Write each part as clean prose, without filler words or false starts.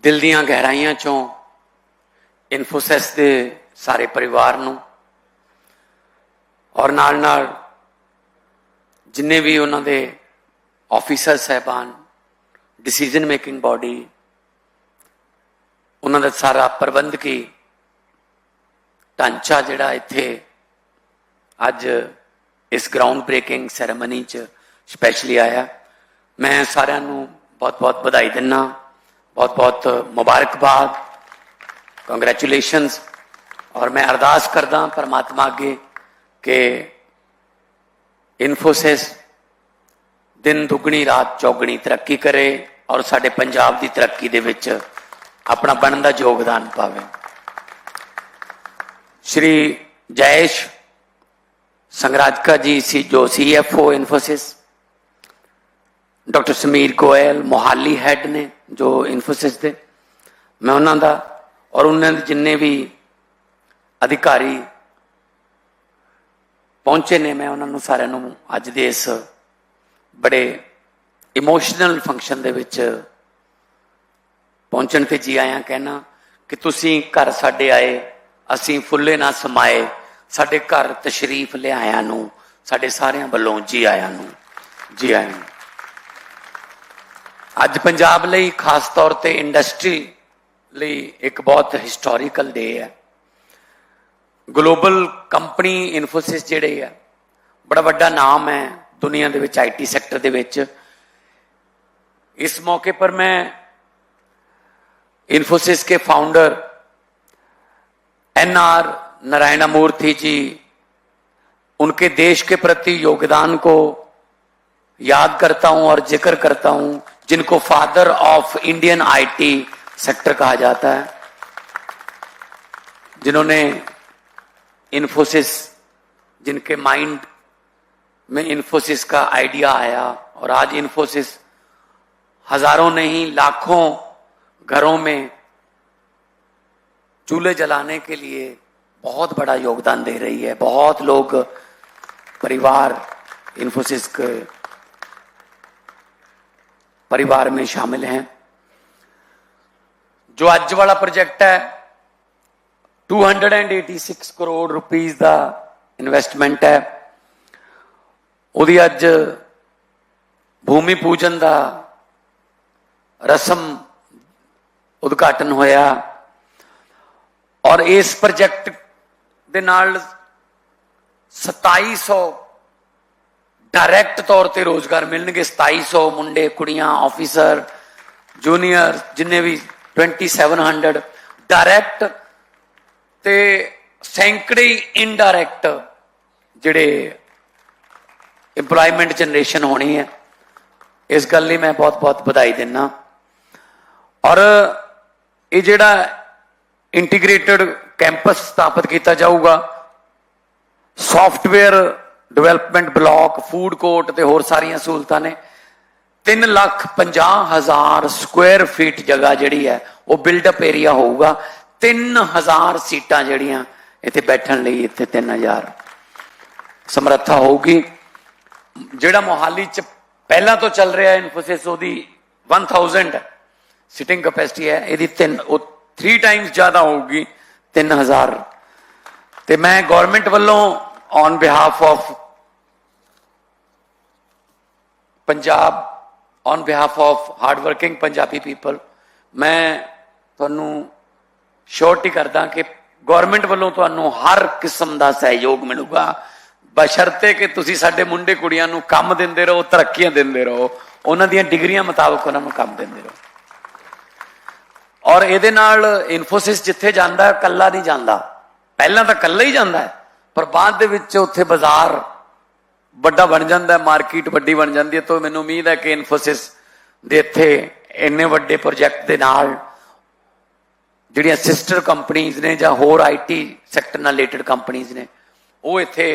दिल दीआं गहराइयां चों इन्फोसिस के सारे परिवार नूं और नाल नाल जिन्ने भी उन्हां दे ऑफिसर साहबान डिसीजन मेकिंग बॉडी उन्हां दा सारा प्रबंधकी ढांचा जिहड़ा इत्थे अज इस ग्राउंड ब्रेकिंग सैरेमनी च स्पैशली आया, मैं सारिआं नूं बहुत बहुत बधाई दिना, बहुत बहुत मुबारकबाद, कंग्रैचुलेशनस। और मैं अरदास करदा परमात्मा अगे कि इन्फोसिस दिन दुगनी रात चौगनी तरक्की करे और साडे पंजाब की तरक्की दे विच अपना बनदा योगदान पावे। श्री जयेश संगराजका जी सी जो CFO Infosys, doctor Sameer Goyal Mohali had ने जो इन्फोसिस दे, मैं उन्हों का और उन्होंने जिन्ने भी अधिकारी पहुंचे ने, मैं उन्होंने सारे अज दे इस बड़े इमोशनल फंक्शन दे विच पहुंचण ते जी आया कहना कि तुसी घर साडे आए, असी फुल्ले ना समाए, साडे घर तशरीफ लिआया नूं साडे सारिआं वल्लों जी आया नूं, जी आया नूं। अज पंजाब लई खास तौर पर इंडस्ट्री लई एक बहुत हिस्टोरिकल डे है। ग्लोबल कंपनी इन्फोसिस जिहड़ी है बड़ा वड्डा नाम है दुनिया दे विच IT सैक्टर दे विच। इस मौके पर मैं इन्फोसिस के फाउंडर NR नारायण मूर्ति जी, उनके देश के प्रति योगदान को याद करता हूं और जिक्र करता हूं, जिनको father of Indian IT sector कहा जाता है, जिन्होंने इन्फोसिस, जिनके माइंड में इन्फोसिस का आइडिया आया और आज इन्फोसिस हजारों नहीं लाखों घरों में चूल्हे जलाने के लिए बहुत बड़ा योगदान दे रही है। बहुत लोग परिवार इन्फोसिस के परिवार में शामिल हैं। जो आज वाला प्रोजेक्ट है 286 करोड़ रुपीस का इन्वेस्टमेंट है, उहदी अज भूमि पूजन का रस्म उद्घाटन होया और इस प्रोजेक्ट दे नाल 2700 डायरैक्ट तौर पर रोजगार मिलणगे। 2700 मुंडे कुड़ियां ऑफिसर जूनियर जिन्ने भी 2700 डायरैक्ट ते सैकड़े इनडायरैक्ट जिहड़े इंप्लॉयमेंट जनरेशन होनी है। इस गल लई मैं बहुत बहुत बधाई दिना। और ये जिहड़ा इंटीग्रेटेड कैंपस स्थापित किया जाऊगा, software development block, food court ते होर सारियां सहूलतां ने। 3,50,000 स्क्वायर फीट जगह जिहड़ी है वो बिल्डअप एरिया होगा। 3,000 सीटां जिहड़ियां इत्थे बैठण लई, इत्थे 3,000 समर्था होगी। जिहड़ा मोहाली च पहला तो चल रहा है इन्फोसिस, ओदी 1000 सिटिंग कैपेसिटी है, यदि 3 टाइम्स ज्यादा होगी 3,000। ते मैं गवर्नमेंट वालों on behalf of Punjab, on behalf of hard working Punjabi people, मैं तुहानू श्योरिटी करदा कि गवर्नमेंट वालों तुहानू हर किस्म का सहयोग मिलूगा, बशर्ते कि तुसी साडे मुंडे कुड़ियां नू काम दिंदे रहो, तरक्कियां दिंदे रहो, उन्हां दियां डिग्रियां मुताबिक उन्हां नू काम दिंदे रहो। और इहदे नाल इन्फोसिस जिथे जांदा है कल्ला नहीं जांदा, पहला तो कल्ला ही जांदा है, पर बाद दे विच उत्थे बाजार बड़ा बन जाता है, मार्केट वड्डी बन जाती है। तो मैनूं उम्मीद है कि इन्फोसिस दे इत्थे इन्ने वड्डे प्रोजेक्ट दे नाल जिहड़ियां सिस्टर कंपनीज ने जां होर IT सैक्टर नाल रिलेटेड कंपनीज ने वो इत्थे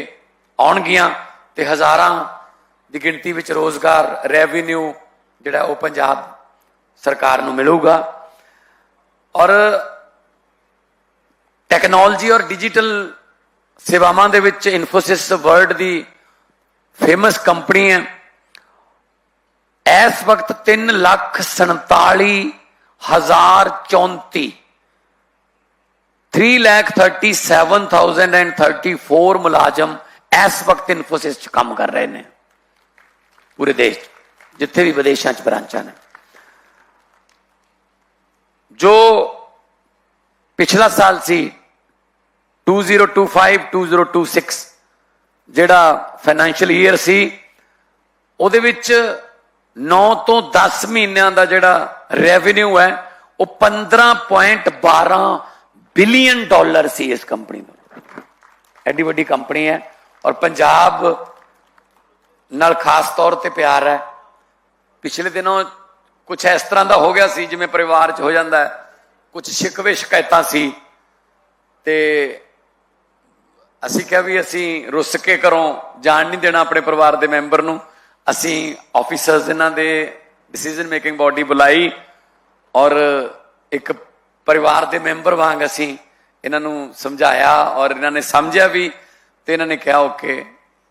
आउणगियां ते हज़ारां दी गिणती विच रोजगार रेवन्यू जिहड़ा वो पंजाब सरकार नूं मिलूगा। और टैक्नोलॉजी और डिजिटल सेवावां दे विच इन्फोसिस वर्ल्ड दी फेमस कंपनी है। इस वक्त 3,47,000 1034 3,37,034 मुलाजम इस वक्त इन्फोसिस च काम कर रहे हैं पूरे देश जिथे भी विदेशों च ब्रांचा ने। जो पिछला साल सी 2025-2026 जिहड़ा फाइनैंशियल ईयर सी उहदे विच 9 तो 10 महीनों का जिहड़ा रेवन्यू है वह 15.12 बिलियन डॉलर सी इस कंपनी का। एडी वड्डी कंपनी है और पंजाब नाल खास तौर पर प्यार है। पिछले दिनों कुछ इस तरह का हो गया सी जिवें परिवार च हो जाता है, कुछ शिकवे शिकायतां सी ते असी क्या भी असी रुस के घरों जान नहीं देना अपने परिवार के मैंबर नूं। असी ऑफिसर्स इन्हां दे डिसीजन मेकिंग बॉडी बुलाई और एक परिवार के मैंबर वांग असी इन्हां नूं समझाया और इन्होंने समझा भी तो इन्होंने कहा ओके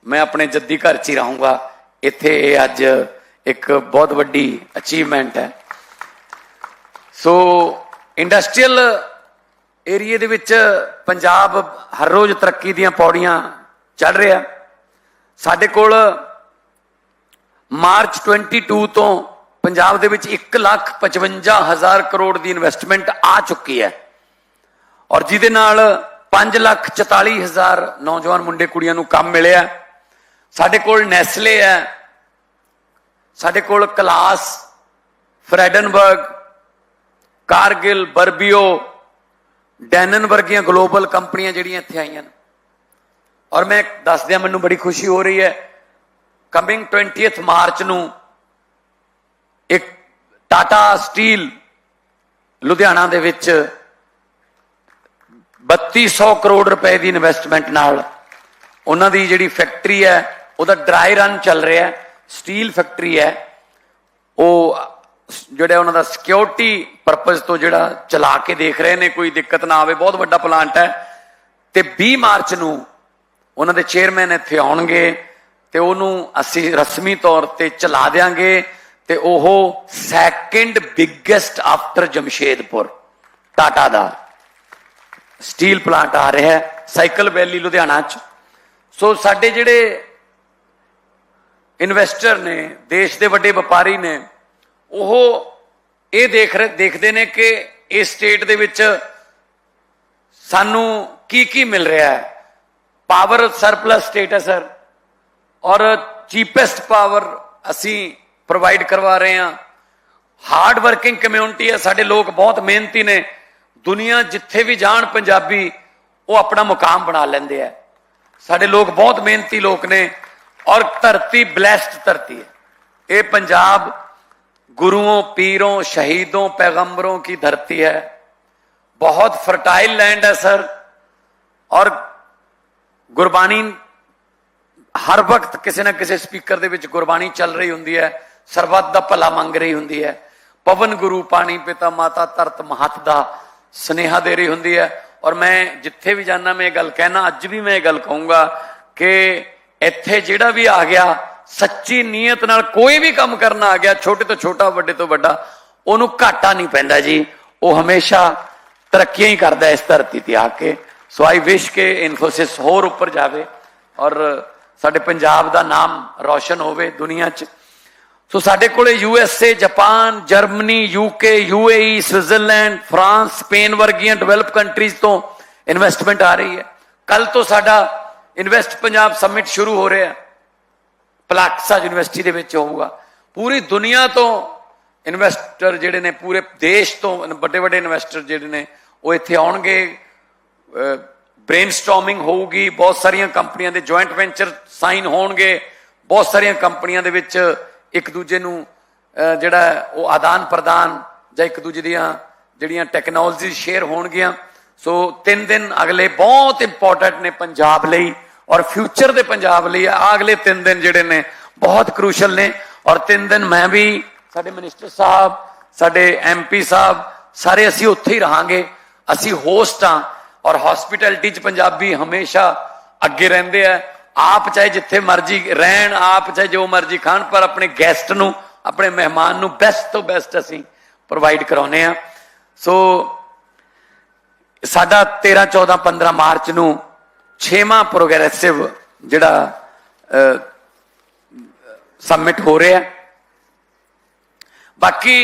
मैं अपने जद्दी घर च ही रहूँगा। इत्थे अज एक बहुत वड्डी अचीवमेंट है। सो इंडस्ट्रीयल एरिए दे विच पंजाब हर रोज तरक्की दीयां पौड़ियां चढ़ रहा। साडे कोल मार्च 22 तो पंजाब दे विच 1,55,000 करोड़ की इन्वेस्टमेंट आ चुकी है और जिहदे नाल 5,44,000 नौजवान मुंडे कुड़ियां नूं काम मिलिया। साडे कोल नेस्ले है, साडे कोल क्लास, फ्रेडनबर्ग, कारगिल, बर्बियो, डैनन वर्गियां ग्लोबल कंपनियां जिहड़ियां इत्थे आईयां और मैं दस दिया मैनूं बड़ी खुशी हो रही है। कमिंग 20 मार्च नूं एक टाटा स्टील लुधियाना दे विच 3200 करोड़ रुपए की इन्वेस्टमेंट नाल उन्हां दी जिहड़ी फैक्ट्री है उहदा ड्राई रन चल रहा है। स्टील फैक्ट्री है वो जिहड़ा उन्हां दा सिक्योरिटी परपज़ तो जिहड़ा चला के देख रहे हैं कोई दिक्कत ना आवे। बहुत वड्डा प्लांट है ते 20 मार्च नूं उन्हां दे चेयरमैन इत्थे आउणगे ते उहनूं असीं रस्मी तौर ते चला देंगे ते ओह second biggest after Jamshedpur Tata दा स्टील प्लांट आ रहा है साइकिल वैली लुधियाना च। सो साडे जिहड़े इन्वेस्टर ने देश के वड्डे व्यापारी ने वो ये देखते हैं कि इस स्टेट दे विच सानू की मिल रहा है। पावर सरप्लस स्टेट है सर और चीपेस्ट पावर असी प्रोवाइड करवा रहे हैं। हार्ड वर्किंग कम्यूनिटी है, साडे लोग बहुत मेहनती ने। दुनिया जिथे भी जान पंजाबी वो अपना मुकाम बना लेंदे है। साडे लोग बहुत मेहनती लोग ने और धरती ब्लैस्ड धरती है। ये पंजाब गुरुओं, पीरों, शहीदों, पैगंबरों की धरती है। बहुत फर्टाइल लैंड है सर और गुरबानी हर वक्त किसी न किसी स्पीकर दे विच गुरबानी चल रही हुंदी है, सरबत दा भला मंग रही हुंदी है। पवन गुरु पानी पिता माता धरत महत दा स्नेहा दे रही हुंदी है। और मैं जिथे भी जाना मैं गल कहना, अज भी मैं गल कहूँगा कि इत्थे जिहड़ा भी आ गया सच्ची नीयत नाल कोई भी काम करना आ गया, छोटे तो छोटा वड्डे तो वड्डा, उहनूं घाटा नहीं पैंदा जी। वो हमेशा तरक्कियां ही करदा इस धरती ते आके। सो आई विश के इन्फोसिस होर उपर जावे और साडे पंजाब दा नाम रोशन होवे दुनिया च। सो साडे कोले USA, Japan, Germany, UK, UAE, Switzerland, France, Spain वर्गियां डेवलप कंट्रीज तो इन्वेस्टमेंट आ रही है। कल तो साडा इन्वेस्ट पंजाब समिट शुरू हो रहा है, पलाक्सा यूनिवर्सिटी दे विच होऊगा। पूरी दुनिया तो इन्वेस्टर जिहड़े ने, पूरे देश तो बड़े बड़े इन्वेस्टर जिहड़े ने वो इत्थे आउणगे। ब्रेनस्टॉर्मिंग होगी, बहुत सारिया कंपनियां दे जॉइंट वेंचर साइन होणगे, बहुत सारिया कंपनियां दे विच एक दूजे नूं जिहड़ा वो आदान प्रदान जां एक दूजे दियां जिहड़ियां टैक्नोलॉजी शेयर होणगियां। सो 3 दिन अगले बहुत इंपॉर्टेंट ने पंजाब लई और फ्यूचर दे पंजाब लई। अगले 3 दिन जिहड़े ने बहुत क्रूशल ने और 3 दिन मैं भी, साडे मिनिस्टर साहब, साडे MP साहब, सारे असीं उत्थे ही रहांगे। असीं होस्ट हाँ और हॉस्पिटैलिटी च पंजाबी हमेशा अगे रहिंदे आ। आप चाहे जिथे मर्जी रहन, आप चाहे जो मर्जी खाण, पर अपने गैस्ट नूं, अपने मेहमान नूं बेस्ट तो बेस्ट असीं प्रोवाइड कराने आ। सो साडा 13, 14, 15 मार्च ਨੂੰ 6ਵਾਂ प्रोग्रेसिव जिहड़ा सबमिट हो रहा है। बाकी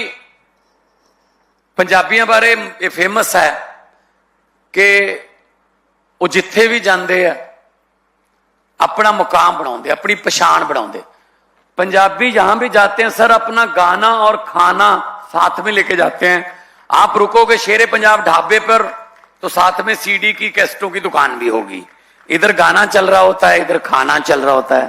पंजाबियों बारे ये फेमस है कि वो जिथे भी जाते हैं अपना मुकाम बनाते, अपनी पछाण बनाते। पंजाबी जहां भी जाते हैं सर अपना गाना और खाना साथ में लेके जाते हैं। आप रुकोगे शेरे पंजाब ढाबे पर तो साथ में सीडी की कैसेटों की दुकान भी होगी, इधर गाना चल रहा होता है, इधर खाना चल रहा होता है।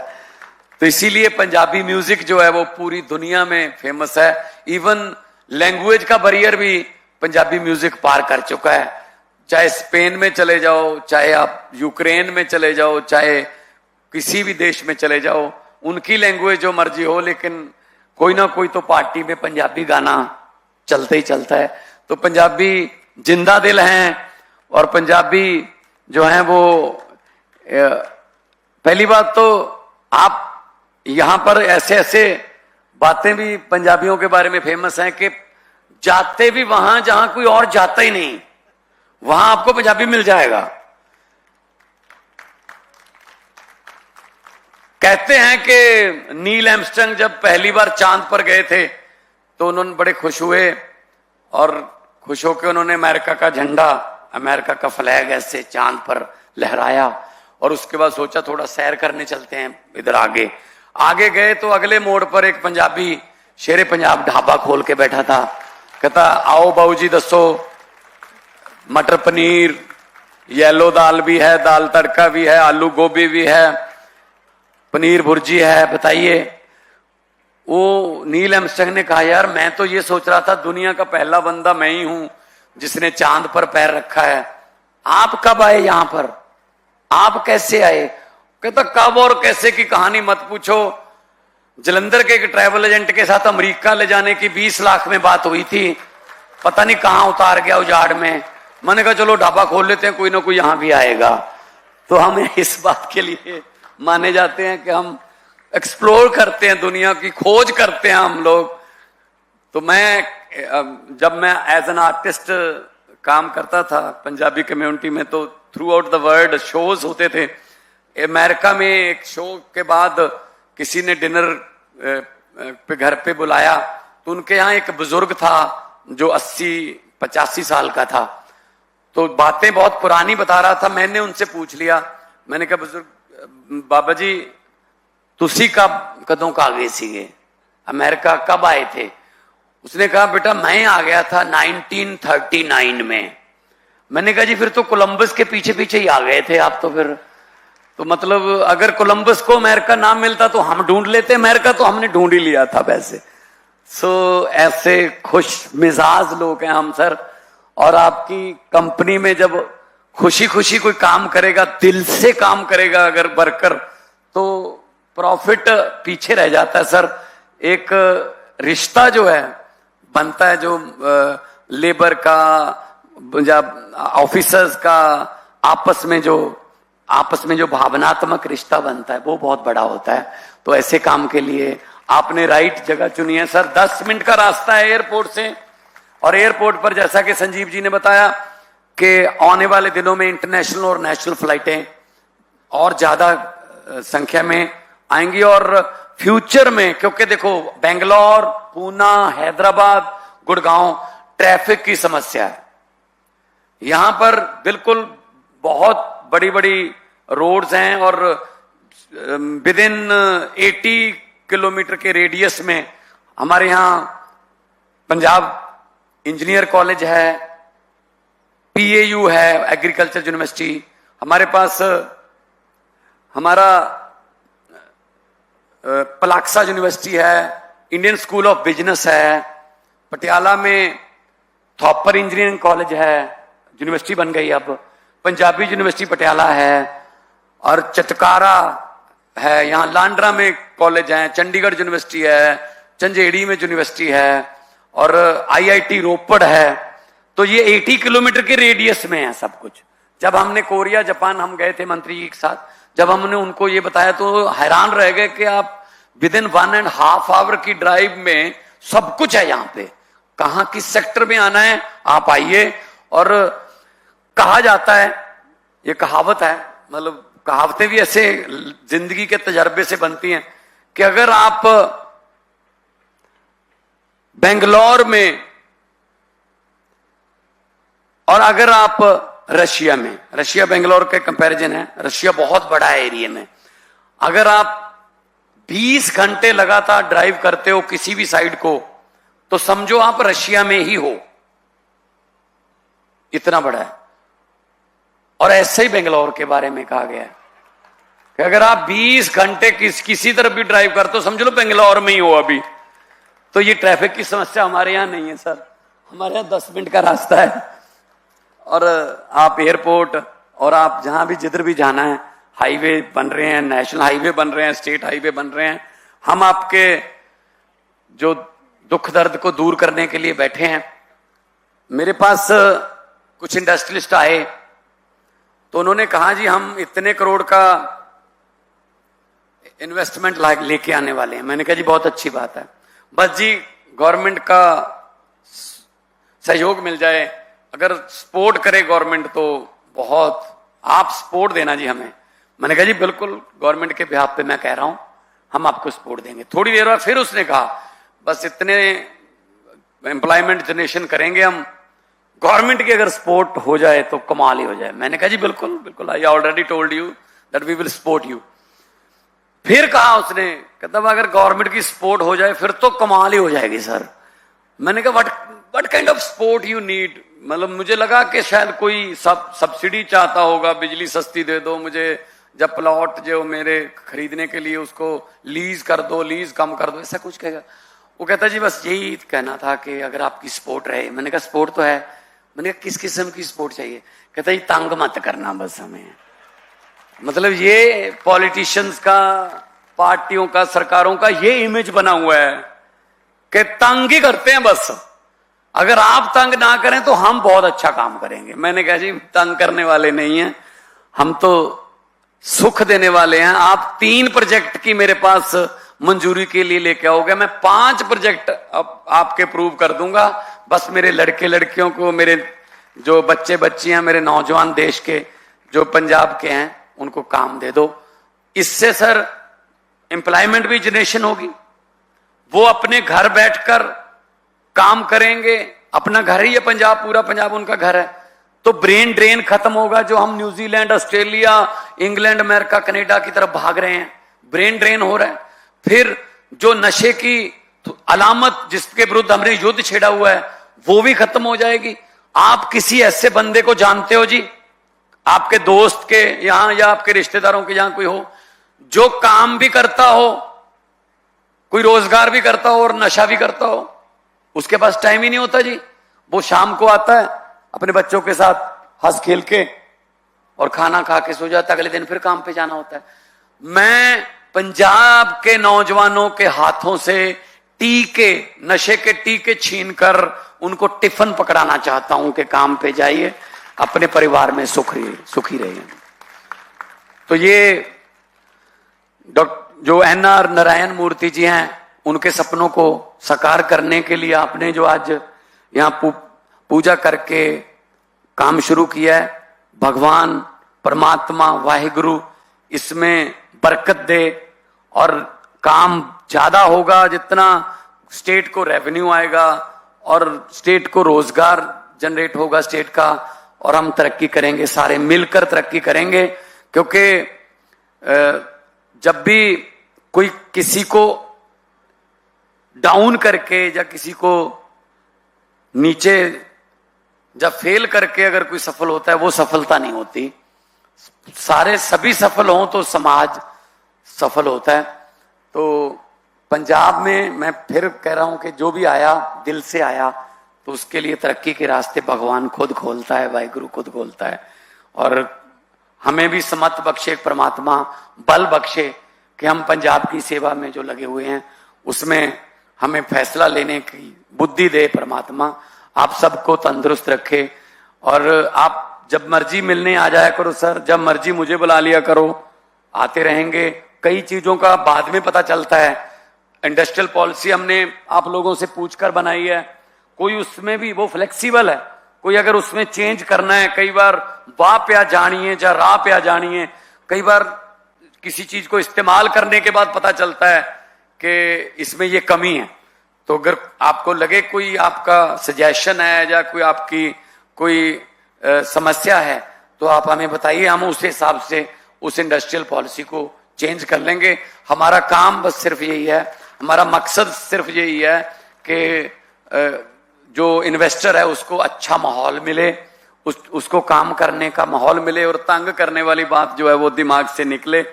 तो इसीलिए पंजाबी म्यूजिक जो है वो पूरी दुनिया में फेमस है। इवन लैंग्वेज का बैरियर भी पंजाबी म्यूजिक पार कर चुका है। चाहे स्पेन में चले जाओ, चाहे आप यूक्रेन में चले जाओ, चाहे किसी भी देश में चले जाओ, उनकी लैंग्वेज जो मर्जी हो, लेकिन कोई ना कोई तो पार्टी में पंजाबी गाना चलता ही चलता है। तो पंजाबी जिंदा दिल हैं और पंजाबी जो है वो पहली बात तो आप यहां पर ऐसे ऐसे बातें भी पंजाबियों के बारे में फेमस हैं कि जाते भी वहां जहां कोई और जाता ही नहीं, वहां आपको पंजाबी मिल जाएगा। कहते हैं कि नील आर्मस्ट्रांग जब पहली बार चांद पर गए थे तो उन्होंने बड़े खुश हुए और खुश होकर उन्होंने अमेरिका का झंडा, अमेरिका का फ्लैग ऐसे चांद पर लहराया और उसके बाद सोचा थोड़ा सैर करने चलते हैं इधर आगे। आगे गए तो अगले मोड़ पर एक पंजाबी शेरे पंजाब ढाबा खोल के बैठा था। कहता आओ बाबू जी दसो, मटर पनीर, येलो दाल भी है, दाल तड़का भी है, आलू गोभी भी है, पनीर भुर्जी है, बताइए। वो नील आर्मस्ट्रांग ने कहा यार मैं तो ये सोच रहा था दुनिया का पहला बंदा मैं ही हूं जिसने चांद पर पैर रखा है, आप कब आए यहां पर, आप कैसे आए। कहता कब और कैसे की कहानी मत पूछो, जलंधर के एक ट्रैवल एजेंट के साथ अमेरिका ले जाने की 20 लाख में बात हुई थी, पता नहीं कहां उतार गया उजाड़ में। मैंने कहा चलो ढाबा खोल लेते हैं, कोई ना कोई यहां भी आएगा। तो हम इस बात के लिए माने जाते हैं कि हम एक्सप्लोर करते हैं, दुनिया की खोज करते हैं हम लोग। तो जब मैं एज एन आर्टिस्ट काम करता था पंजाबी कम्युनिटी में तो through out the world shows होते थे। अमेरिका में एक शो के बाद किसी ने डिनर पे घर पे बुलाया तो उनके यहाँ एक बुजुर्ग था जो 80-85 साल का था। तो बातें बहुत पुरानी बता रहा था। मैंने उनसे पूछ लिया, मैंने कहा बुजुर्ग बाबा जी तुसी कब कदों का गए सीगे, अमेरिका कब आए थे। उसने कहा बेटा मैं आ गया था 1939 में। मैंने कहा जी फिर तो कोलंबस के पीछे पीछे ही आ गए थे आप तो। फिर तो मतलब अगर कोलंबस को अमेरिका ना मिलता तो हम ढूंढ लेते अमेरिका, तो हमने ढूंढ ही लिया था वैसे। सो ऐसे खुश मिजाज लोग हैं हम सर। और आपकी कंपनी में जब खुशी खुशी कोई काम करेगा, दिल से काम करेगा अगर वर्कर, तो प्रॉफिट पीछे रह जाता है सर। एक रिश्ता जो है बनता है, जो लेबर का जब ऑफिसर्स का आपस में जो भावनात्मक रिश्ता बनता है वो बहुत बड़ा होता है। तो ऐसे काम के लिए आपने राइट जगह चुनी है सर। 10 मिनट का रास्ता है एयरपोर्ट से, और एयरपोर्ट पर जैसा कि संजीव जी ने बताया कि आने वाले दिनों में इंटरनेशनल और नेशनल फ्लाइटें और ज्यादा संख्या में आएंगी। और फ्यूचर में क्योंकि देखो बेंगलोर, पूना, हैदराबाद, गुड़गांव ट्रैफिक की समस्या है। यहां पर बिल्कुल बहुत बड़ी बड़ी रोड्स हैं और विद इन 80 किलोमीटर के रेडियस में हमारे यहां पंजाब इंजीनियर कॉलेज है, PAU है, एग्रीकल्चर यूनिवर्सिटी, हमारे पास हमारा पलाक्सा यूनिवर्सिटी है, इंडियन स्कूल ऑफ बिजनेस है, पटियाला में थॉपर इंजीनियरिंग कॉलेज है, यूनिवर्सिटी बन गई अब, पंजाबी यूनिवर्सिटी पटियाला है, और चटकारा है, यहाँ लांड्रा में कॉलेज है, चंडीगढ़ यूनिवर्सिटी है, चंजेड़ी में यूनिवर्सिटी है, और IIT रोपड़ है। तो ये 80 किलोमीटर के रेडियस में है सब कुछ। जब हमने कोरिया जापान हम गए थे मंत्री जी के साथ, जब हमने उनको ये बताया तो हैरान रह गए कि आप विद इन 1.5 आवर की ड्राइव में सब कुछ है यहाँ पे। कहां किस सेक्टर में आना है आप आइए। और कहा जाता है, ये कहावत है, मतलब कहावतें भी ऐसे जिंदगी के तजर्बे से बनती हैं कि अगर आप बेंगलोर में और अगर आप रशिया में, रशिया बेंगलोर के कंपैरिजन है, रशिया बहुत बड़ा है एरिया में, अगर आप 20 घंटे लगातार ड्राइव करते हो किसी भी साइड को तो समझो आप रशिया में ही हो, इतना बड़ा है। और ऐसे ही बेंगलोर के बारे में कहा गया है कि अगर आप 20 घंटे किसी तरफ भी ड्राइव करते हो समझ लो बेंगलोर में ही हो अभी। तो ये ट्रैफिक की समस्या हमारे यहां नहीं है सर, हमारे यहां 10 मिनट का रास्ता है और आप एयरपोर्ट और आप जहां भी जिधर भी जाना है, हाईवे बन रहे हैं, नेशनल हाईवे बन रहे हैं, स्टेट हाईवे बन रहे हैं। हम आपके जो दुख दर्द को दूर करने के लिए बैठे हैं। मेरे पास कुछ इंडस्ट्रियलिस्ट आए तो उन्होंने कहा जी हम इतने करोड़ का इन्वेस्टमेंट लेके आने वाले हैं। मैंने कहा जी बहुत अच्छी बात है, बस जी गवर्नमेंट का सहयोग मिल जाए, अगर सपोर्ट करे गवर्नमेंट तो बहुत, आप सपोर्ट देना जी हमें। मैंने कहा जी बिल्कुल, गवर्नमेंट के बिहाफ पे मैं कह रहा हूं हम आपको सपोर्ट देंगे। थोड़ी देर बाद फिर उसने कहा बस इतने एम्प्लॉयमेंट जनरेशन करेंगे हम, गवर्नमेंट की अगर सपोर्ट हो जाए तो कमाल ही हो जाए। मैंने कहा जी बिल्कुल बिल्कुल, I already told you that we will support you. फिर कहा उसने, कहता अगर गवर्नमेंट की सपोर्ट हो जाए फिर तो कमाल ही हो जाएगी सर। मैंने कहा what kind of support you need, मतलब मुझे लगा कि शायद कोई सब्सिडी चाहता होगा, बिजली सस्ती दे दो मुझे, जब प्लॉट जो मेरे खरीदने के लिए उसको लीज कर दो, लीज कम कर दो, ऐसा कुछ कहेगा। वो कहता जी बस यही कहना था कि अगर आपकी सपोर्ट रहे। मैंने कहा सपोर्ट तो है। मैंने कहा किस किस्म की सपोर्ट चाहिए? कहता जी तंग मत करना बस हमें। मतलब ये पॉलिटिशियंस का, पार्टियों का, सरकारों का ये इमेज बना हुआ है कि तंग ही करते हैं बस, अगर आप तंग ना करें तो हम बहुत अच्छा काम करेंगे। मैंने कहा जी तंग करने वाले नहीं हैं हम, तो सुख देने वाले हैं। आप 3 प्रोजेक्ट की मेरे पास मंजूरी के लिए लेके आओगे, मैं 5 प्रोजेक्ट अब आपके अप्रूव कर दूंगा। बस मेरे लड़के लड़कियों को, मेरे जो बच्चे बच्चियां, मेरे नौजवान देश के जो पंजाब के हैं उनको काम दे दो। इससे सर एम्प्लॉयमेंट भी जनरेशन होगी, वो अपने घर बैठकर काम करेंगे। अपना घर ही है पंजाब, पूरा पंजाब उनका घर है। तो ब्रेन ड्रेन खत्म होगा, जो हम New Zealand, Australia, England, America, Canada की तरफ भाग रहे हैं, ब्रेन ड्रेन हो रहा है। फिर जो नशे की अलामत जिसके विरुद्ध हमने युद्ध छेड़ा हुआ है वो भी खत्म हो जाएगी। आप किसी ऐसे बंदे को जानते हो जी, आपके दोस्त के यहां या आपके रिश्तेदारों के यहां कोई हो जो काम भी करता हो, कोई रोजगार भी करता हो और नशा भी करता हो? उसके पास टाइम ही नहीं होता जी। वो शाम को आता है अपने बच्चों के साथ हंस खेल के और खाना खा के सो जाता है, अगले दिन फिर काम पे जाना होता है। मैं पंजाब के नौजवानों के हाथों से टीके, नशे के टीके छीनकर उनको टिफिन पकड़ाना चाहता हूं कि काम पे जाइए, अपने परिवार में सुखी रहिए। तो ये जो एनआर नारायण मूर्ति जी हैं, उनके सपनों को साकार करने के लिए आपने जो आज यहां पूजा करके काम शुरू किया है, भगवान परमात्मा वाहिगुरु इसमें बरकत दे और काम ज्यादा होगा। जितना स्टेट को रेवेन्यू आएगा और स्टेट को रोजगार जनरेट होगा स्टेट का, और हम तरक्की करेंगे, सारे मिलकर तरक्की करेंगे। क्योंकि जब भी कोई किसी को डाउन करके या किसी को नीचे जब फेल करके अगर कोई सफल होता है, वो सफलता नहीं होती। सभी सफल हों तो समाज सफल होता है। तो पंजाब में मैं फिर कह रहा हूं कि जो भी आया दिल से आया, तो उसके लिए तरक्की के रास्ते भगवान खुद खोलता है, वाहिगुरु खुद खोलता है। और हमें भी समत बख्शे परमात्मा, बल बख्शे कि हम पंजाब की सेवा में जो लगे हुए हैं उसमें हमें फैसला लेने की बुद्धि दे परमात्मा। आप सबको तंदुरुस्त रखे और आप जब मर्जी मिलने आ जाया करो सर, जब मर्जी मुझे बुला लिया करो, आते रहेंगे। कई चीजों का बाद में पता चलता है। इंडस्ट्रियल पॉलिसी हमने आप लोगों से पूछकर बनाई है, कोई उसमें भी वो फ्लेक्सिबल है, कोई अगर उसमें चेंज करना है, कई बार वाह पे जानिए या राह पे जानिए, कई बार किसी चीज को इस्तेमाल करने के बाद पता चलता है कि इसमें ये कमी है। तो अगर आपको लगे कोई आपका सजेशन है या कोई आपकी कोई समस्या है तो आप हमें बताइए, हम उस हिसाब से उस इंडस्ट्रियल पॉलिसी को चेंज कर लेंगे। हमारा काम बस सिर्फ यही है, हमारा मकसद सिर्फ यही है कि जो इन्वेस्टर है उसको अच्छा माहौल मिले, उसको काम करने का माहौल मिले और तंग करने वाली बात जो है वो दिमाग से निकले।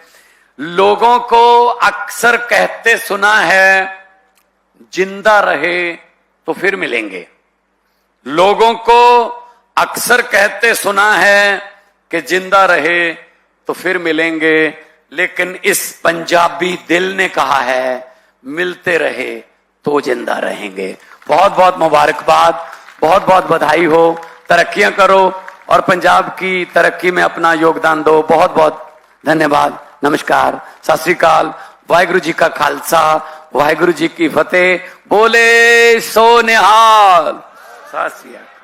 लोगों को अक्सर कहते सुना है जिंदा रहे तो फिर मिलेंगे। लोगों को अक्सर कहते सुना है कि जिंदा रहे तो फिर मिलेंगे, लेकिन इस पंजाबी दिल ने कहा है मिलते रहे तो जिंदा रहेंगे। बहुत बहुत मुबारकबाद, बहुत बहुत बधाई हो, तरक्कियां करो और पंजाब की तरक्की में अपना योगदान दो। बहुत बहुत धन्यवाद। नमस्कार, सत श्री अकाल, वाहिगुरु जी का खालसा, वाहिगुरु जी की फतेह। बोले सो निहाल। सत श्री अकाल।